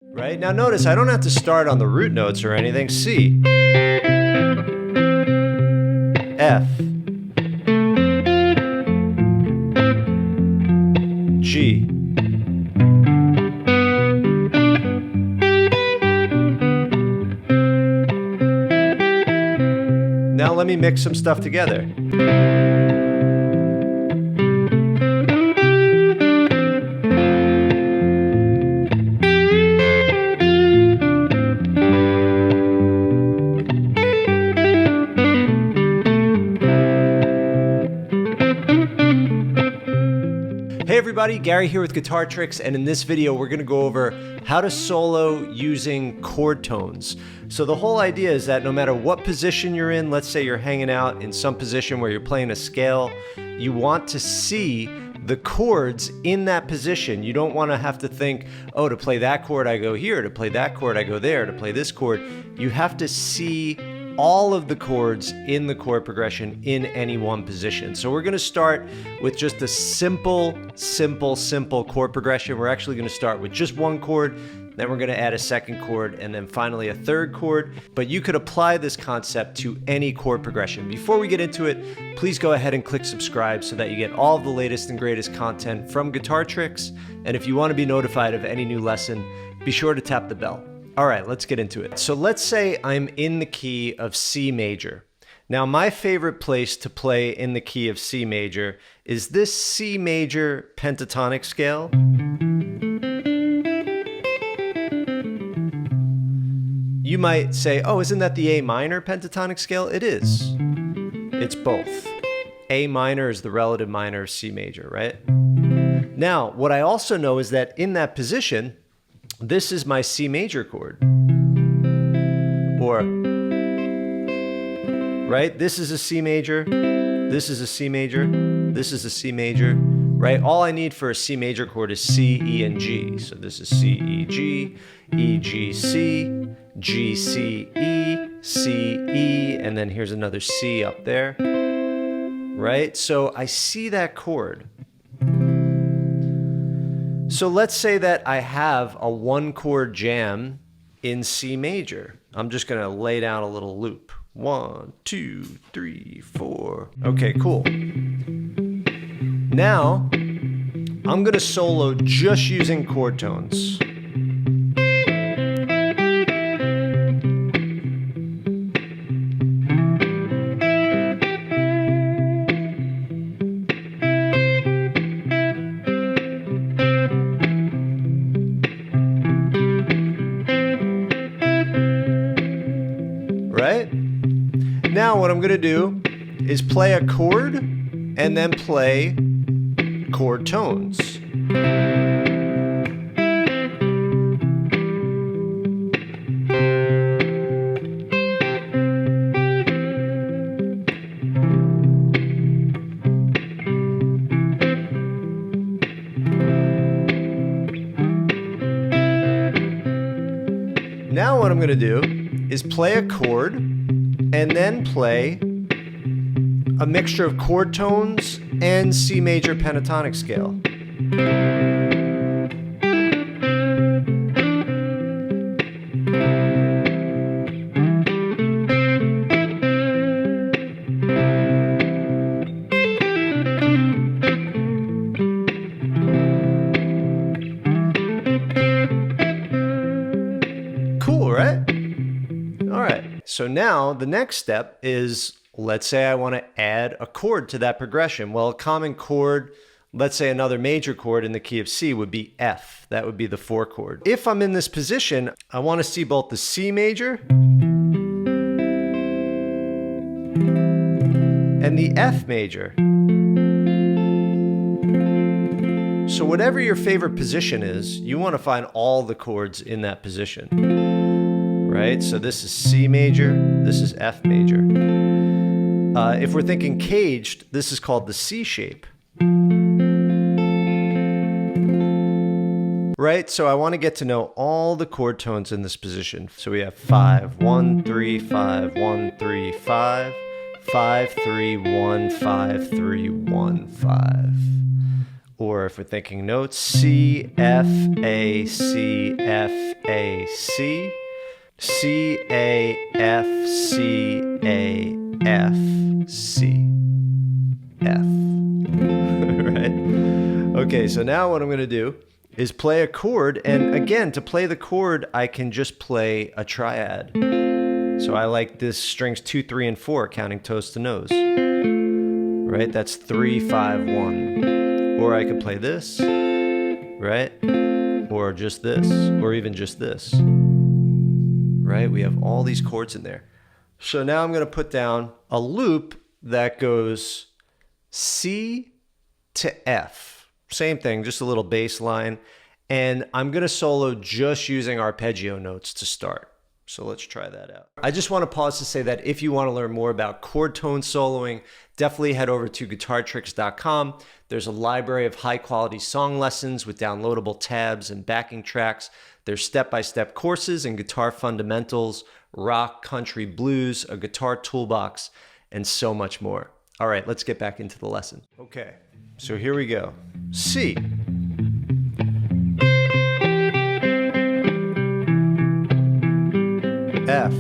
Right? Now notice I don't have to start on the root notes or anything. C, F, G, now let me mix some stuff together. Hey everybody, Gary here with Guitar Tricks, and in this video we're going to go over how to solo using chord tones. So the whole idea is that no matter what position you're in, let's say you're hanging out in some position where you're playing a scale, you want to see the chords in that position. You don't want to have to think, oh, to play that chord I go here, to play that chord I go there, to play this chord. You have to see all of the chords in the chord progression in any one position. So we're going to start with just a simple chord progression. We're actually going to start with just one chord, then we're going to add a second chord, and then finally a third chord. But you could apply this concept to any chord progression. Before we get into it, please go ahead and click subscribe so that you get all of the latest and greatest content from Guitar Tricks. And if you want to be notified of any new lesson, be sure to tap the bell. All right, let's get into it. So let's say I'm in the key of C major. Now, my favorite place to play in the key of C major is this C major pentatonic scale. You might say, oh, isn't that the A minor pentatonic scale? It is. It's both. A minor is the relative minor of C major, right? Now, what I also know is that in that position, this is my C major chord, or, right? This is a C major, this is a C major, this is a C major, right? All I need for a C major chord is C, E, and G. So this is C, E, G, G, C, G, C, E, and then here's another C up there, right? So I see that chord. So let's say that I have a one chord jam in C major. I'm just going to lay down a little loop. 1, 2, 3, 4. Okay, cool. Now, I'm going to solo just using chord tones. Right? Now what I'm going to do is play a chord and then play chord tones. Now what I'm going to do is play a chord and then play a mixture of chord tones and C major pentatonic scale. Cool, right? All right. So now the next step is, let's say I want to add a chord to that progression. Well, a common chord, let's say another major chord in the key of C would be F. That would be the 4 chord. If I'm in this position, I want to see both the C major and the F major. So whatever your favorite position is, you want to find all the chords in that position. Right? So this is C major, this is F major. If we're thinking caged, this is called the C shape. Right? So I want to get to know all the chord tones in this position. So we have 5, 1, 3, 5, 1, 3, 5, 5, 3, 1, 5, 3, 1, 5. Or if we're thinking notes, C, F, A, C, F, A, C, C, A, F, C, A, F, C, F. Right? Okay, so now what I'm going to do is play a chord. And again, to play the chord, I can just play a triad. So I like this strings 2, 3, and 4, counting toes to nose. Right? That's 3, 5, 1. Or I could play this, right? Or just this, or even just this. Right? We have all these chords in there. So now I'm going to put down a loop that goes C to F. Same thing, just a little bass line. And I'm going to solo just using arpeggio notes to start. So let's try that out. I just want to pause to say that if you want to learn more about chord tone soloing, definitely head over to guitartricks.com. There's a library of high quality song lessons with downloadable tabs and backing tracks. There's step-by-step courses in guitar fundamentals, rock, country, blues, a guitar toolbox, and so much more. All right, let's get back into the lesson. Okay, so here we go. C. F.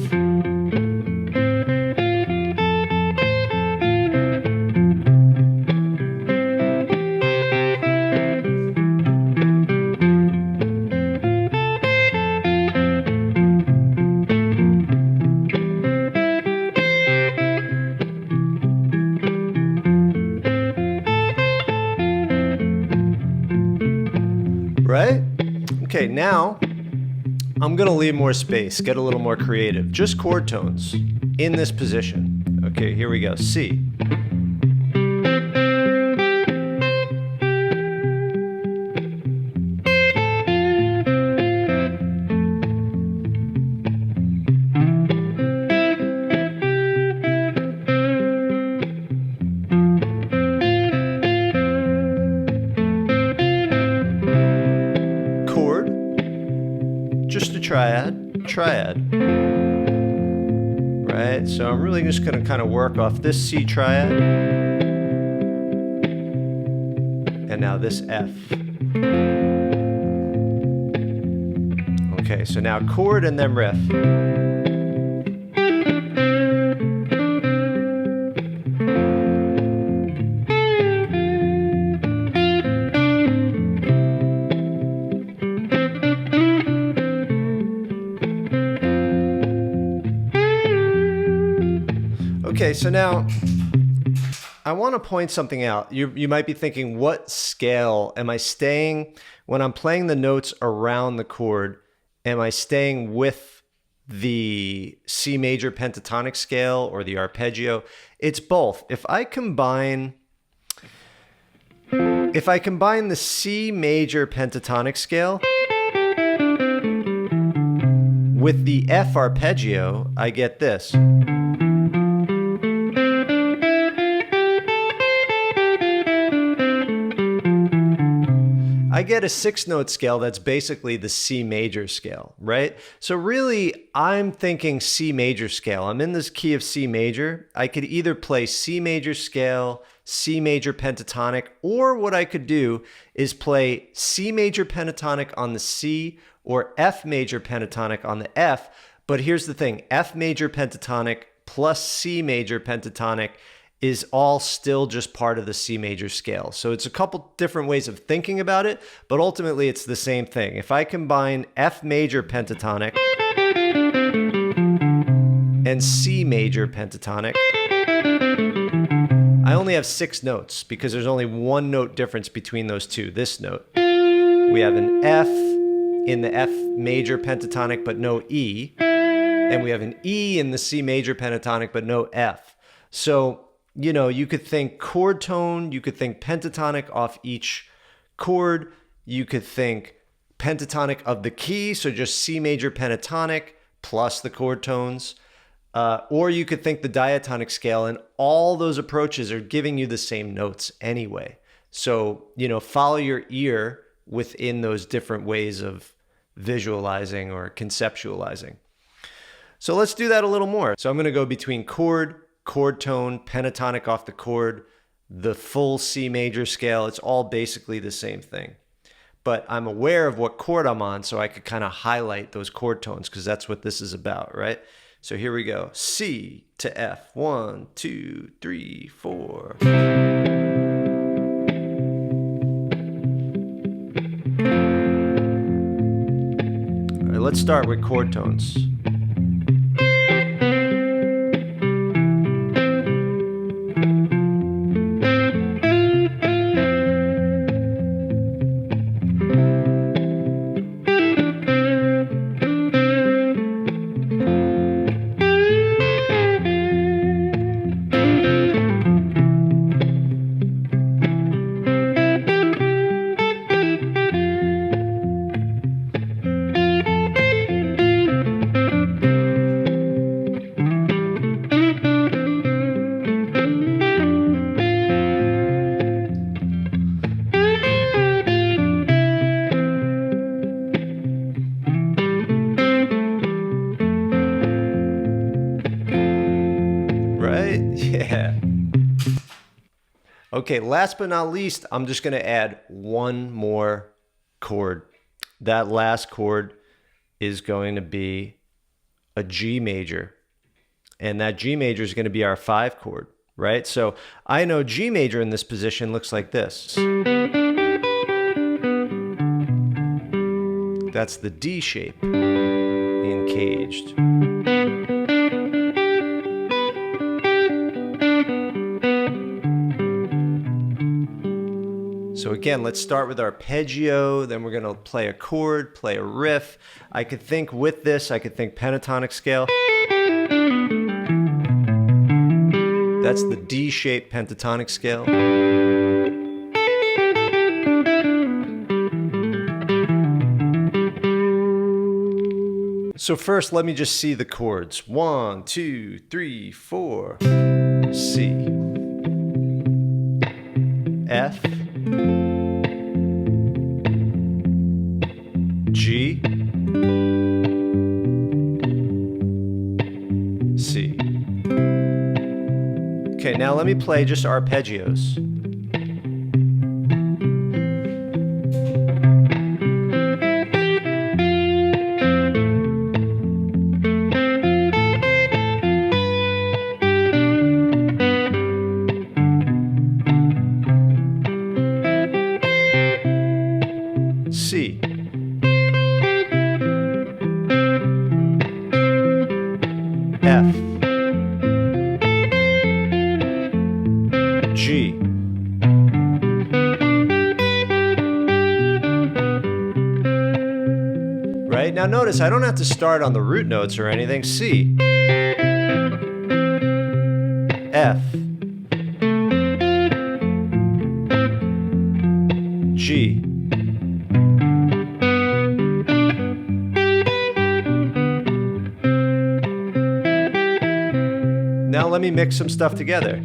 Right? Okay, now I'm gonna leave more space, get a little more creative. Just chord tones in this position. Okay, here we go. C. Chord. Just a triad, right? So I'm really just gonna kind of work off this C triad, and now this F. Okay, so now chord and then riff. Okay, so now I want to point something out. You might be thinking, what scale am I staying when I'm playing the notes around the chord? Am I staying with the C major pentatonic scale or the arpeggio? It's both. If I combine the C major pentatonic scale with the F arpeggio, I get this. I get a 6-note scale that's basically the C major scale, right? So really, I'm thinking C major scale. I'm in this key of C major. I could either play C major scale, C major pentatonic, or what I could do is play C major pentatonic on the C or F major pentatonic on the F. But here's the thing, F major pentatonic plus C major pentatonic is all still just part of the C major scale. So it's a couple different ways of thinking about it, but ultimately it's the same thing. If I combine F major pentatonic and C major pentatonic, I only have 6 notes because there's only 1 note difference between those two. This note. We have an F in the F major pentatonic but no E, and we have an E in the C major pentatonic but no F. So you know, you could think chord tone, you could think pentatonic off each chord, you could think pentatonic of the key, so just C major pentatonic plus the chord tones, or you could think the diatonic scale, and all those approaches are giving you the same notes anyway. So, you know, follow your ear within those different ways of visualizing or conceptualizing. So let's do that a little more. So I'm going to go between chord tone, pentatonic off the chord, the full C major scale. It's all basically the same thing. But I'm aware of what chord I'm on, so I could kind of highlight those chord tones because that's what this is about, right? So here we go. C to F. 1, 2, 3, 4. All right, let's start with chord tones. Yeah. Okay, last but not least, I'm just going to add one more chord. That last chord is going to be a G major. And that G major is going to be our 5 chord, right? So I know G major in this position looks like this. That's the D shape in Caged. So again, let's start with arpeggio, then we're going to play a chord, play a riff. I could think with this, I could think pentatonic scale. That's the D-shaped pentatonic scale. So first, let me just see the chords. 1, 2, 3, 4. C. F. G, C. Okay, now let me play just arpeggios. C. F, G, right? Now notice I don't have to start on the root notes or anything. C, F, G, now let me mix some stuff together.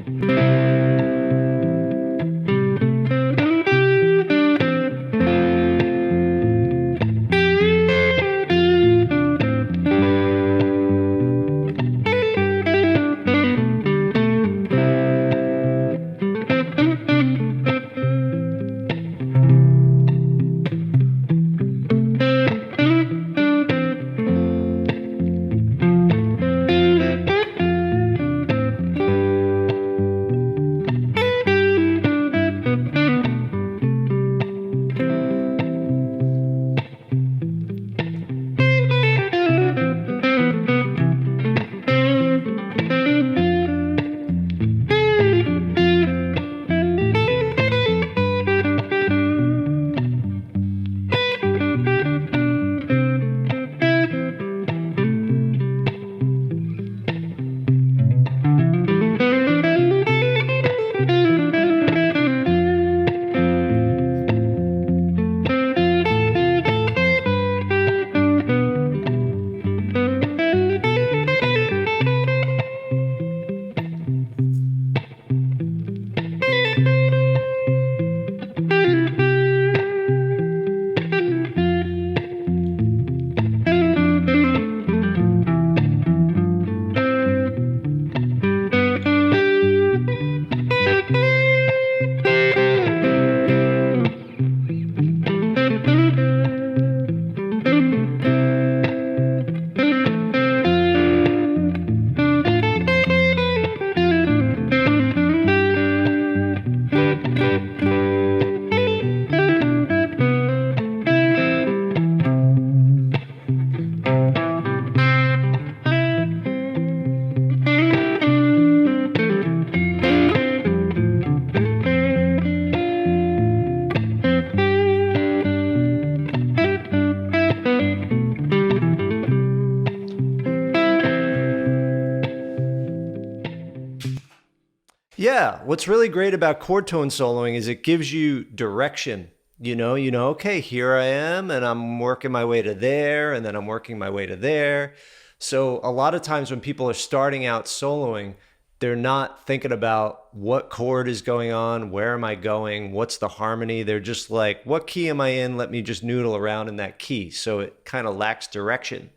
Yeah, what's really great about chord tone soloing is it gives you direction. Okay, here I am, and I'm working my way to there, and then I'm working my way to there. So a lot of times when people are starting out soloing, they're not thinking about what chord is going on, where am I going, what's the harmony. They're just like, what key am I in? Let me just noodle around in that key. So it kind of lacks direction.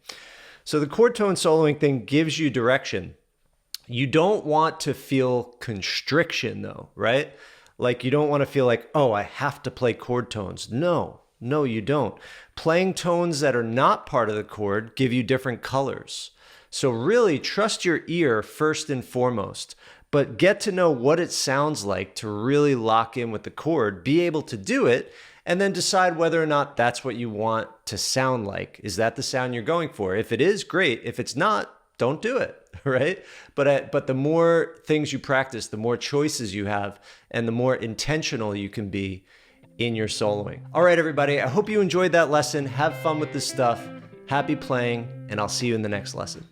So the chord tone soloing thing gives you direction. You don't want to feel constriction though, right? Like you don't want to feel like, oh, I have to play chord tones. No, you don't. Playing tones that are not part of the chord give you different colors. So really trust your ear first and foremost, but get to know what it sounds like to really lock in with the chord, be able to do it, and then decide whether or not that's what you want to sound like. Is that the sound you're going for? If it is, great. If it's not, don't do it, right? But the more things you practice, the more choices you have, and the more intentional you can be in your soloing. All right, everybody, I hope you enjoyed that lesson. Have fun with this stuff. Happy playing, and I'll see you in the next lesson.